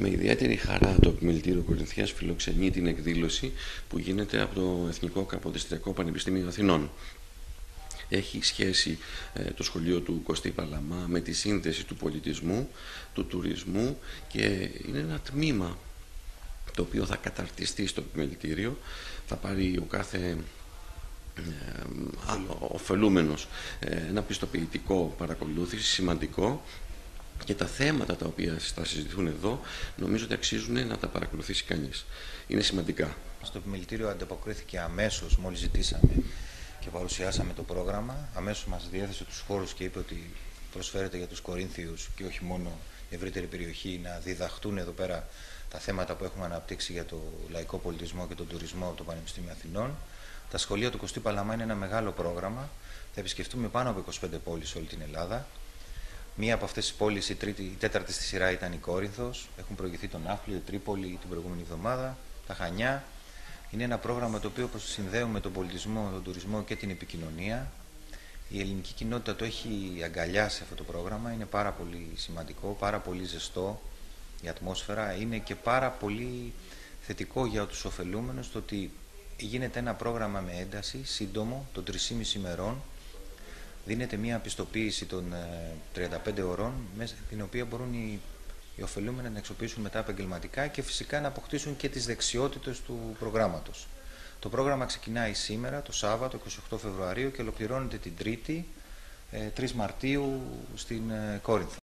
Με ιδιαίτερη χαρά το Επιμελητήριο Κορινθίας φιλοξενεί την εκδήλωση που γίνεται από το Εθνικό Καποδιστριακό Πανεπιστήμιο Αθηνών. Έχει σχέση το σχολείο του Κωστή Παλαμά με τη σύνθεση του πολιτισμού, του τουρισμού και είναι ένα τμήμα το οποίο θα καταρτιστεί στο Επιμελητήριο. Θα πάρει ο κάθε ωφελούμενος ένα πιστοποιητικό παρακολούθηση σημαντικό και τα θέματα τα οποία θα συζητηθούν εδώ νομίζω ότι αξίζουν να τα παρακολουθήσει κανείς. Είναι σημαντικά. Στο Επιμελητήριο ανταποκρίθηκε αμέσως μόλις ζητήσαμε και παρουσιάσαμε το πρόγραμμα. Αμέσως μας διέθεσε τους χώρους και είπε ότι προσφέρεται για τους Κορίνθιους και όχι μόνο η ευρύτερη περιοχή να διδαχτούν εδώ πέρα τα θέματα που έχουμε αναπτύξει για το λαϊκό πολιτισμό και τον τουρισμό από το Πανεπιστήμιο Αθηνών. Τα σχολεία του Κωστή Παλαμά είναι ένα μεγάλο πρόγραμμα. Θα επισκεφτούμε πάνω από 25 πόλεις σε όλη την Ελλάδα. Μία από αυτές τις πόλεις, η τέταρτη στη σειρά, ήταν η Κόρινθος. Έχουν προηγηθεί τον Ναύπλιο, η Τρίπολη την προηγούμενη εβδομάδα, τα Χανιά. Είναι ένα πρόγραμμα το οποίο συνδέουμε τον πολιτισμό, τον τουρισμό και την επικοινωνία. Η ελληνική κοινότητα το έχει αγκαλιάσει αυτό το πρόγραμμα. Είναι πάρα πολύ σημαντικό, πάρα πολύ ζεστό η ατμόσφαιρα. Είναι και πάρα πολύ θετικό για τους ωφελούμενους το ότι γίνεται ένα πρόγραμμα με ένταση, σύντομο, των 3,5 ημερών. Δίνεται μια πιστοποίηση των 35 ωρών, την οποία μπορούν οι ωφελούμενοι να αξιοποιήσουν μετά επαγγελματικά και φυσικά να αποκτήσουν και τις δεξιότητες του προγράμματος. Το πρόγραμμα ξεκινάει σήμερα, το Σάββατο, 28 Φεβρουαρίου και ολοκληρώνεται την Τρίτη, 3 Μαρτίου στην Κόρινθο.